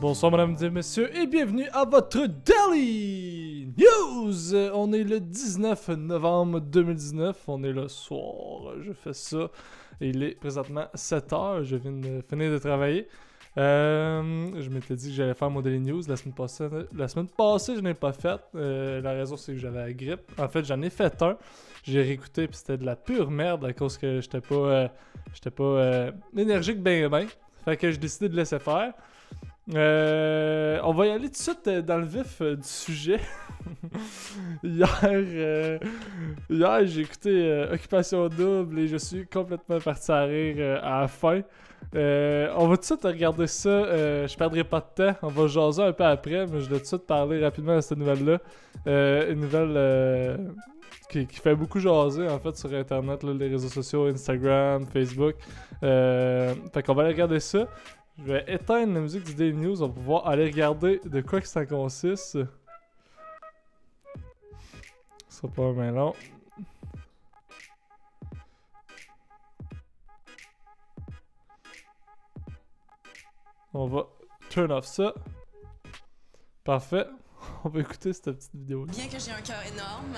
Bonsoir mesdames et messieurs et bienvenue à votre Daily News. On est le 19 novembre 2019, on est le soir, je fais ça. Et il est présentement 7h, je viens de finir de travailler. Je m'étais dit que j'allais faire mon Daily News la semaine passée. Je n'ai pas fait. La raison c'est que j'avais la grippe. En fait j'en ai fait un. J'ai réécouté puis c'était de la pure merde à cause que j'étais pas énergique ben. Fait que j'ai décidé de laisser faire. On va y aller tout de suite dans le vif du sujet. Hier, j'ai écouté Occupation Double et je suis complètement parti à rire à la fin. On va tout de suite regarder ça. Je perdrai pas de temps. On va jaser un peu après, mais je vais tout de suite parler rapidement de cette nouvelle-là. Une nouvelle qui fait beaucoup jaser en fait sur Internet, là, les réseaux sociaux, Instagram, Facebook. Fait qu'on va aller regarder ça. Je vais éteindre la musique du Daily News, on va pouvoir aller regarder de quoi que ça consiste. Ce sera pas bien long. On va turn off ça. Parfait. On va écouter cette petite vidéo. Bien que j'ai un cœur énorme,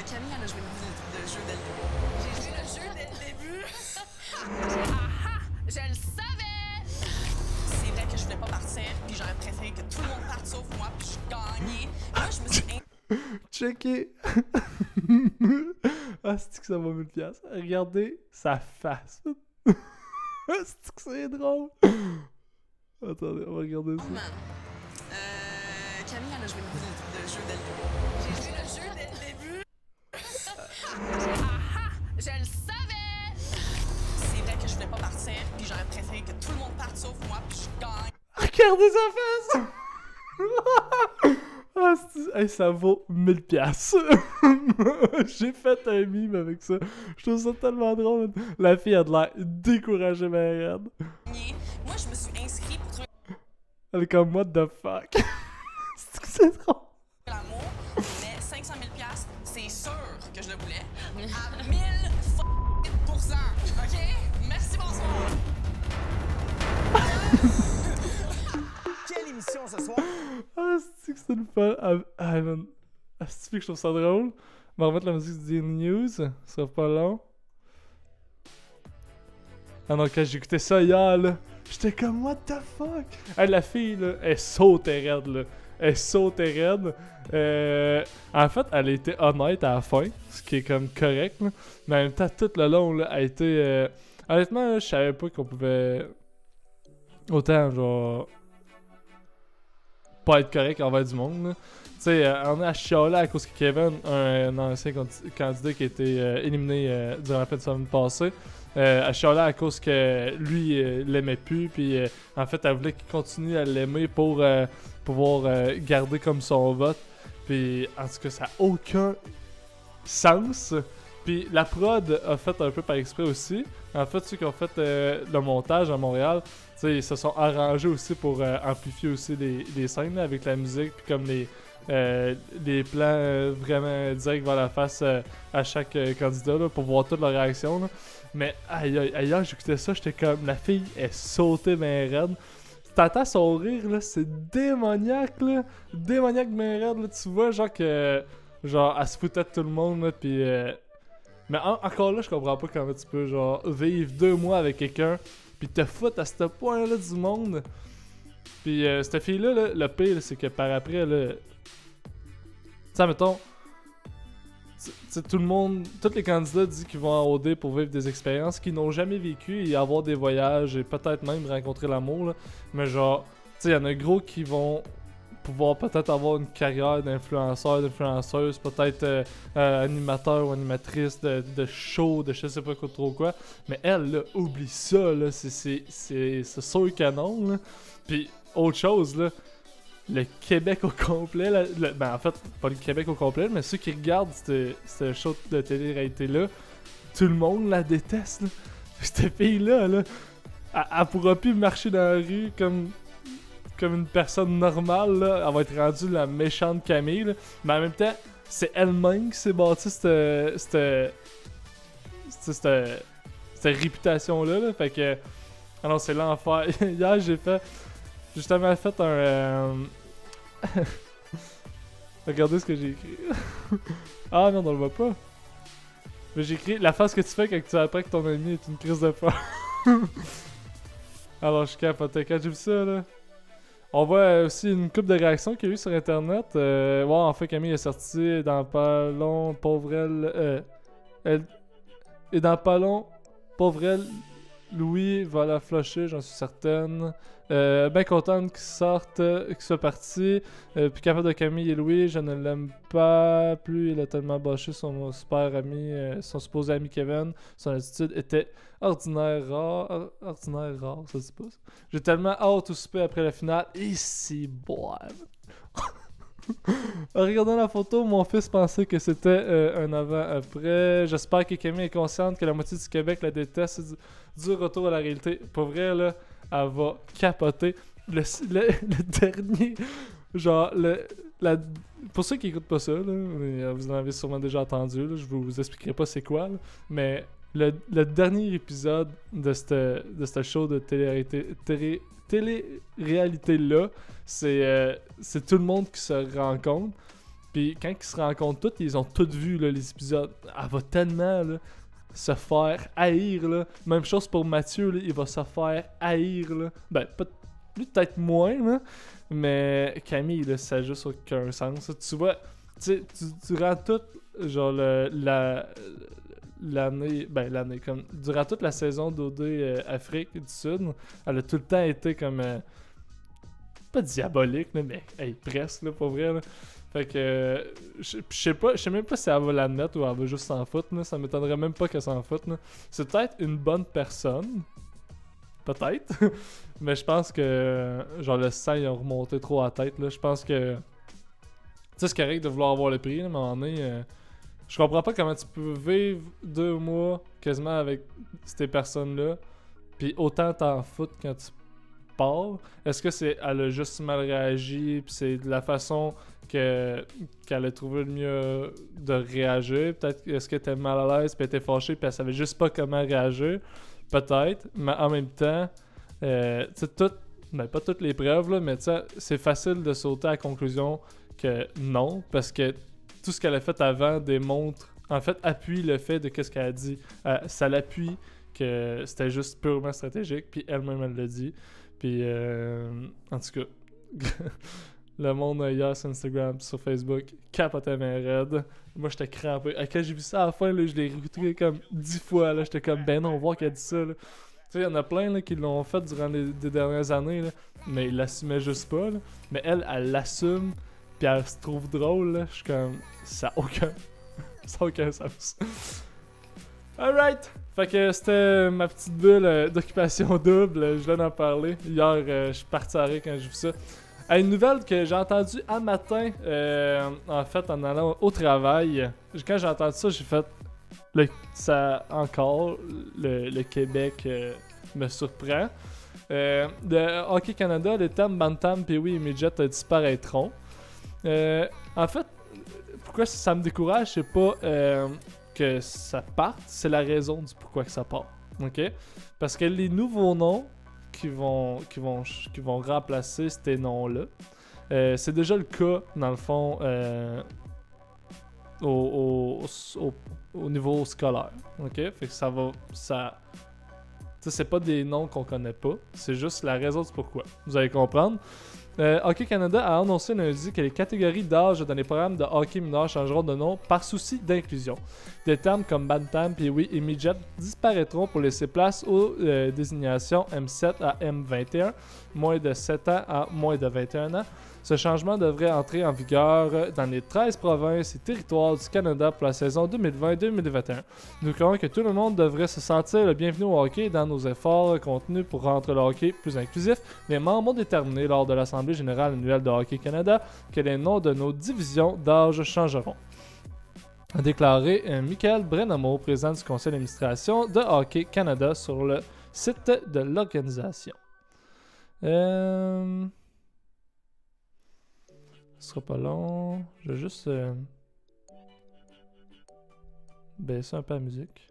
Camille elle a joué le jeu dès le début. J'ai joué le jeu dès le début. Je le savais! C'est vrai que je voulais pas partir, puis j'aurais préféré que tout le monde parte sauf moi, puis je gagnais. Moi, je me suis... Checker! Ah, c'est que ça va 1000$. Regardez sa face. C'est que c'est drôle. Attendez, on va regarder ça. Camille, elle a joué le jeu dès le début. J'ai joué le jeu dès le début. Je le savais! C'est vrai que je voulais pas partir, puis j'aurais préféré que tout le monde parte sauf moi, puis je gagne. Regardez sa face! Ah, hey, ça vaut 1000$. J'ai fait un meme avec ça. Je trouve ça tellement drôle. La fille a de l'air découragée, mais raide. Moi, je me suis inscrit pour trouver Elle est comme, what the fuck? C'est drôle. l'amour, mais 500 000$, c'est sûr que je le voulais. À 1000%. OK? Merci, bonsoir. Quelle émission ce soir? Ah, c'est une fun. Ah, man. Ah, c'est que je trouve ça drôle. On va remettre la musique du Daily News. Ça sera pas long. Ah non, quand j'écoutais ça hier, là, j'étais comme, what the fuck? Hey, la fille, là, elle sautait raide, là. Elle sautait raide. En fait, elle était honnête à la fin, ce qui est comme correct, là. Mais en même temps, tout le long, là, elle a été... Honnêtement, là, je savais pas qu'on pouvait... Autant, genre... pas être correct envers du monde, là. Tu sais, on a chialé à cause que Kevin, un ancien candidat qui a été éliminé durant la fin de semaine passée, a chialé à cause que lui l'aimait plus, puis en fait, elle voulait qu'il continue à l'aimer pour pouvoir garder comme son vote. Puis en tout cas, ça n'a aucun sens. Puis la prod a fait un peu par exprès aussi. En fait, ceux qui ont fait le montage à Montréal, ils se sont arrangés aussi pour amplifier aussi les scènes là, avec la musique, puis comme les plans vraiment directs vers la face à chaque candidat là, pour voir toute leur réaction. Là. Mais ailleurs, j'écoutais ça, j'étais comme, la fille, elle sautait ben raide. T'entends son rire, là, c'est démoniaque, là. Démoniaque ben raide, là. Tu vois, genre que... Genre, elle se foutait de tout le monde, là, pis... Mais encore là, je comprends pas comment tu peux, genre, vivre 2 mois avec quelqu'un, pis te foutre à ce point-là du monde. Pis cette fille-là, là, le pire, c'est que par après, là... Tu sais, mettons... tout le monde, tous les candidats disent qu'ils vont en OD pour vivre des expériences qu'ils n'ont jamais vécues et avoir des voyages et peut-être même rencontrer l'amour, là. Mais genre, tu sais, il y en a gros qui vont pouvoir peut-être avoir une carrière d'influenceur, d'influenceuse, peut-être animateur ou animatrice de show, de je sais pas quoi, trop quoi. Mais elle, là, oublie ça, là, c'est sûr canon, là. Puis, autre chose, là, le Québec au complet, ben en fait, pas le Québec au complet, mais ceux qui regardent ce show de télé-réalité-là, tout le monde la déteste, là. Cette fille-là, là, elle pourra plus marcher dans la rue comme une personne normale, là. Elle va être rendue la méchante Camille, là. Mais en même temps, c'est elle-même qui s'est bâtie cette réputation-là, là. Fait que... Alors, c'est l'enfer. Hier, j'ai fait... justement fait un... Regardez ce que j'ai écrit. Ah non, on le voit pas. Mais j'ai écrit la face que tu fais quand tu apprends que ton ami est une crise de peur. Alors je capotais quand j'ai vu ça là. On voit aussi une couple de réactions qu'il y a eu sur internet. Ouais, en fait Camille est sortie dans pas long, pauvre elle. Et dans pas long, pauvre elle, Louis va la flusher, j'en suis certaine. Ben contente qu'ils sortent, qu'ils soient partis. Puis capable de Camille et Louis, je ne l'aime pas plus. Il a tellement bâché son super ami, son supposé ami Kevin. Son attitude était ordinaire rare, ça se dit pas ça. J'ai tellement hâte au souper après la finale. Ici, boire. En regardant la photo, mon fils pensait que c'était un avant-après. J'espère que Camille est consciente que la moitié du Québec la déteste. Du retour à la réalité. Pour vrai, là, elle va capoter. Le dernier, genre, pour ceux qui écoutent pas ça, là, vous en avez sûrement déjà entendu, là, je vous expliquerai pas c'est quoi, là, mais le dernier épisode de ce show de télé-réalité-là, c'est tout le monde qui se rencontre. Puis quand ils se rencontrent tous, ils ont tous vu là, les épisodes. Elle va tellement là, se faire haïr. Là. Même chose pour Mathieu, là, il va se faire haïr. Là. Ben, lui peut-être moins, là, mais Camille, là, ça n'a juste aucun sens. Tu vois, tu durant toute genre l'année, comme durant toute la saison d'OD Afrique du Sud, elle a tout le temps été comme pas diabolique, là, mais hey, presque, là, pour vrai. Là. Fait que je sais même pas si elle va l'admettre ou elle va juste s'en foutre. Là. Ça m'étonnerait même pas qu'elle s'en foute. Là. C'est peut-être une bonne personne. Peut-être. Mais je pense que genre le sang il a remonté trop à la tête. Là. Je pense que. Tu sais, c'est correct de vouloir avoir le prix, là, mais à un moment donné, je comprends pas comment tu peux vivre 2 mois quasiment avec ces personnes-là. Puis autant t'en foutre quand tu pars. Est-ce que c'est elle a juste mal réagi, puis c'est de la façon qu'elle a trouvé le mieux de réagir. Peut-être est-ce qu'elle était mal à l'aise, puis elle était fâchée, puis elle savait juste pas comment réagir. Peut-être, mais en même temps, tu sais, pas toutes les preuves, là, mais tu sais, c'est facile de sauter à la conclusion que non, parce que tout ce qu'elle a fait avant démontre, en fait, appuie le fait de qu'est-ce qu'elle a dit. Ça l'appuie que c'était juste purement stratégique, puis elle-même, elle l'a dit. Puis, en tout cas, le monde hier sur Instagram, sur Facebook, capotait mes raids. Moi, j'étais crampé. Quand j'ai vu ça à la fin, là, je l'ai réécouté comme 10 fois. Là. J'étais comme, ben non, on voit qu'elle a dit ça. Tu sais, il y en a plein là, qui l'ont fait durant les dernières années, là, mais ils l'assumaient juste pas. Là. Mais elle l'assume, puis elle se trouve drôle. Là. Je suis comme, ça n'a aucun sens. Alright! Fait que c'était ma petite bulle d'occupation double. Je viens d'en parler. Hier, je suis parti à rire quand j'ai vu ça. Une nouvelle que j'ai entendue un matin, en fait, en allant au travail. Quand j'ai entendu ça, j'ai fait... Le Québec me surprend. De Hockey Canada, les termes Bantam, Pee-Wee et Midget disparaîtront. En fait, pourquoi ça me décourage, c'est pas... que ça parte, c'est la raison du pourquoi que ça part. OK? Parce que les nouveaux noms qui vont remplacer ces noms-là, c'est déjà le cas, dans le fond, au niveau scolaire. OK? Fait que ça va... c'est pas des noms qu'on connaît pas, c'est juste la raison du pourquoi. Vous allez comprendre. Hockey Canada a annoncé lundi que les catégories d'âge dans les programmes de hockey mineur changeront de nom par souci d'inclusion. Des termes comme Bantam, Pee-Wee et Midget disparaîtront pour laisser place aux désignations M7 à M21, moins de 7 ans à moins de 21 ans. Ce changement devrait entrer en vigueur dans les 13 provinces et territoires du Canada pour la saison 2020-2021. Nous croyons que tout le monde devrait se sentir le bienvenu au hockey dans nos efforts contenus pour rendre le hockey plus inclusif. Les membres ont déterminé lors de l'Assemblée générale annuelle de Hockey Canada que les noms de nos divisions d'âge changeront. A déclaré Michael Brenamo, président du conseil d'administration de Hockey Canada sur le site de l'organisation. Ce sera pas long. Je vais juste baisser un peu la musique.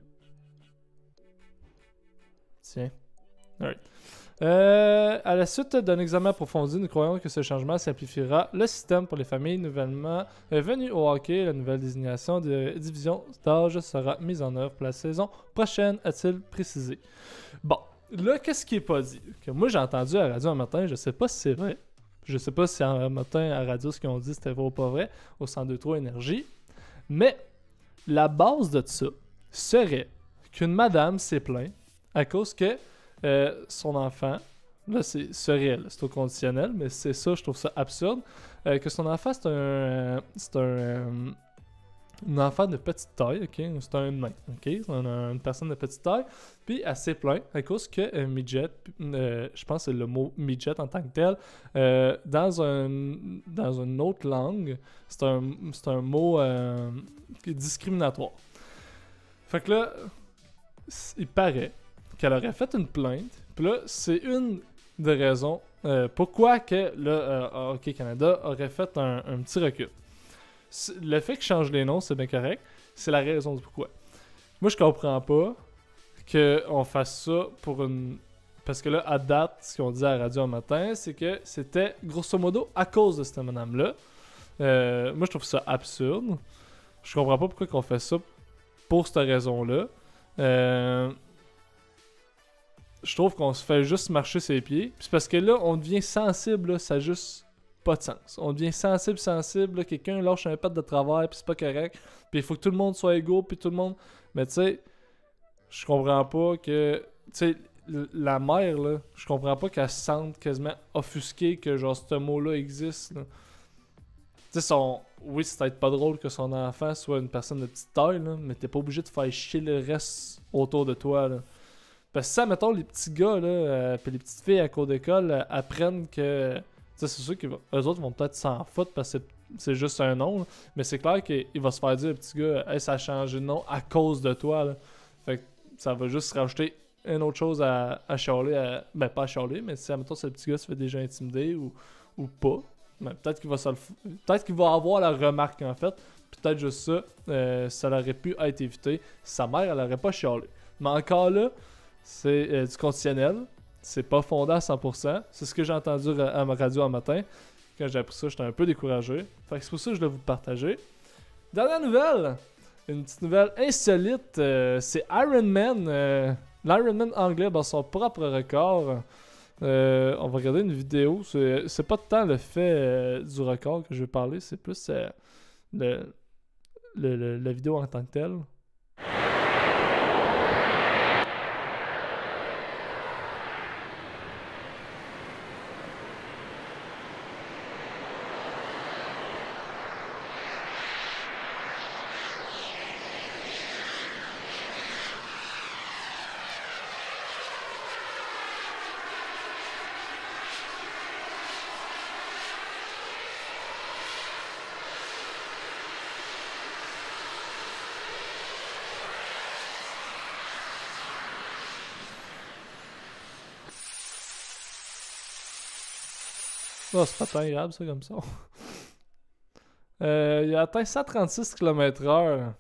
Tiens. Alright. À la suite d'un examen approfondi, nous croyons que ce changement simplifiera le système pour les familles nouvellement venues au hockey. La nouvelle désignation de division d'âge sera mise en œuvre pour la saison prochaine, a-t-il précisé. Bon, là, qu'est-ce qui est pas dit? Que moi, j'ai entendu à la radio un matin, je sais pas si c'est vrai. Je sais pas si un matin à la radio, ce qu'ils ont dit, c'était vrai ou pas vrai, au 102.3 Énergie. Mais la base de ça serait qu'une madame s'est plainte à cause que son enfant, là c'est réel, c'est au conditionnel, mais c'est ça, je trouve ça absurde, que son enfant c'est un enfant de petite taille, ok, c'est un nain, ok, c'est une personne de petite taille, puis elle s'est plainte à cause que midget, je pense que c'est le mot midget en tant que tel, dans une autre langue, c'est un mot discriminatoire. Fait que là, il paraît qu'elle aurait fait une plainte. Puis là, c'est une des raisons pourquoi que le Hockey Canada aurait fait un petit recul. Le fait qu'ils changent les noms, c'est bien correct. C'est la raison du pourquoi. Moi, je comprends pas qu'on fasse ça pour une... Parce que là, à date, ce qu'on dit à la radio un matin, c'est que c'était grosso modo à cause de cette madame-là. Moi, je trouve ça absurde. Je comprends pas pourquoi qu'on fait ça pour cette raison-là. Je trouve qu'on se fait juste marcher ses pieds. Puis c'est parce que là, on devient sensible, là, ça a juste pas de sens. On devient sensible, là, quelqu'un lâche un pet de travers, puis c'est pas correct. Puis il faut que tout le monde soit égaux, puis tout le monde... Mais tu sais, je comprends pas que... Tu sais, la mère, là, je comprends pas qu'elle se sente quasiment offusquée que genre ce mot-là existe, là. Tu sais, oui, c'est peut-être pas drôle que son enfant soit une personne de petite taille, là, mais t'es pas obligé de faire chier le reste autour de toi, là. Parce que ça, mettons, les petits gars, là, pis les petites filles à cours d'école apprennent que... Tu sais, c'est sûr qu'eux autres vont peut-être s'en foutre parce que c'est juste un nom, là, mais c'est clair qu'il va se faire dire, le petit gars, hey, ça a changé de nom à cause de toi, là. Fait que ça va juste rajouter une autre chose à chialer, ben pas à chialer, mais si, mettons, c'est le petit gars se fait déjà intimider ou pas, ben, peut-être qu'il va peut-être qu'il va avoir la remarque, en fait. Peut-être juste ça, ça aurait pu être évité. Sa mère, elle aurait pas chialé. Mais encore là, c'est du conditionnel. C'est pas fondé à 100%. C'est ce que j'ai entendu à ma radio un matin. Quand j'ai appris ça, j'étais un peu découragé. Fait que c'est pour ça que je voulais vous partager. Dernière nouvelle. Une petite nouvelle insolite. C'est Iron Man. L'Iron Man anglais bat son propre record. On va regarder une vidéo. C'est pas tant le fait du record que je vais parler. C'est plus la vidéo en tant que telle. Oh, c'est pas tant grave, ça, comme ça. Il a atteint 136 km/h,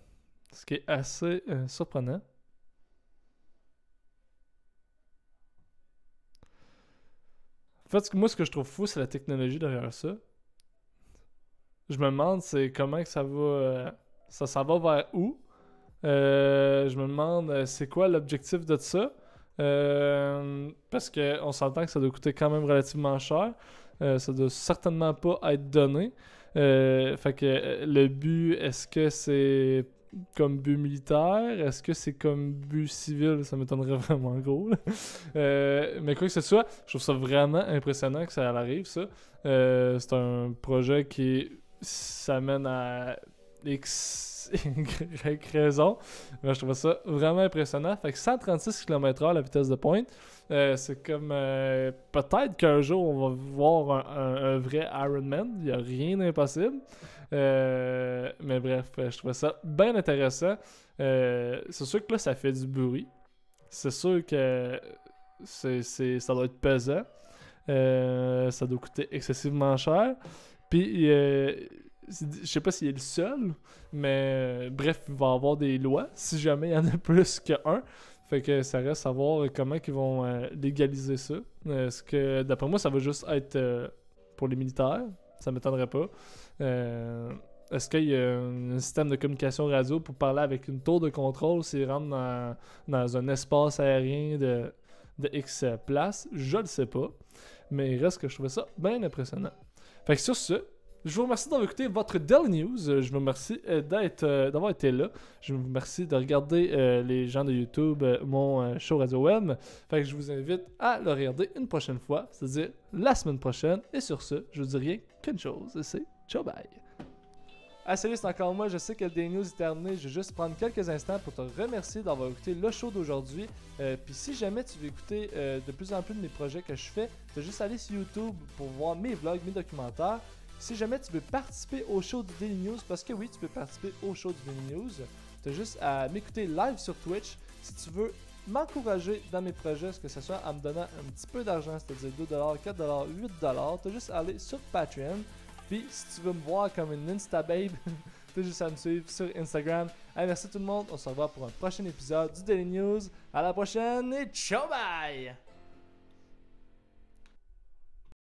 ce qui est assez surprenant. En fait, moi, ce que je trouve fou, c'est la technologie derrière ça. Je me demande, c'est comment que ça va... ça s'en va vers où? Je me demande, c'est quoi l'objectif de ça? Parce qu'on s'entend que ça doit coûter quand même relativement cher. Ça doit certainement pas être donné. Fait que le but, est-ce que c'est comme but militaire? Est-ce que c'est comme but civil? Ça m'étonnerait vraiment gros. Mais quoi que ce soit, je trouve ça vraiment impressionnant que ça arrive, ça. C'est un projet qui s'amène à X, Y raison. Mais je trouve ça vraiment impressionnant. Fait que 136 km/h la vitesse de pointe. C'est comme peut-être qu'un jour on va voir un vrai Iron Man. Il n'y a rien d'impossible. Mais bref, je trouvais ça bien intéressant. C'est sûr que là, ça fait du bruit. C'est sûr que ça doit être pesant. Ça doit coûter excessivement cher. Puis, je sais pas s'il est le seul, mais bref, il va y avoir des lois si jamais il y en a plus qu'un. Fait que ça reste à voir comment ils vont légaliser ça. Est-ce que, d'après moi, ça va juste être pour les militaires? Ça m'étonnerait pas. Est-ce qu'il y a un système de communication radio pour parler avec une tour de contrôle s'ils rentrent dans un espace aérien de X places? Je le sais pas. Mais il reste que je trouvais ça bien impressionnant. Fait que sur ce, je vous remercie d'avoir écouté votre Daily News. Je vous remercie d'avoir été là. Je vous remercie de regarder les gens de YouTube, mon show Radio Web. Fait que je vous invite à le regarder une prochaine fois, c'est-à-dire la semaine prochaine. Et sur ce, je vous dis rien qu'une chose, et c'est ciao bye. Ah salut, c'est encore moi, je sais que le Daily News est terminé, je vais juste prendre quelques instants pour te remercier d'avoir écouté le show d'aujourd'hui. Puis si jamais tu veux écouter de plus en plus de mes projets que je fais, tu vas juste aller sur YouTube pour voir mes vlogs, mes documentaires. Si jamais tu veux participer au show du Daily News, parce que oui, tu peux participer au show du Daily News, tu as juste à m'écouter live sur Twitch. Si tu veux m'encourager dans mes projets, que ce soit en me donnant un petit peu d'argent, c'est-à-dire 2$, 4$, 8$, tu as juste à aller sur Patreon. Puis si tu veux me voir comme une Instababe, tu as juste à me suivre sur Instagram. Allez, merci tout le monde, on se revoit pour un prochain épisode du Daily News. À la prochaine et ciao bye!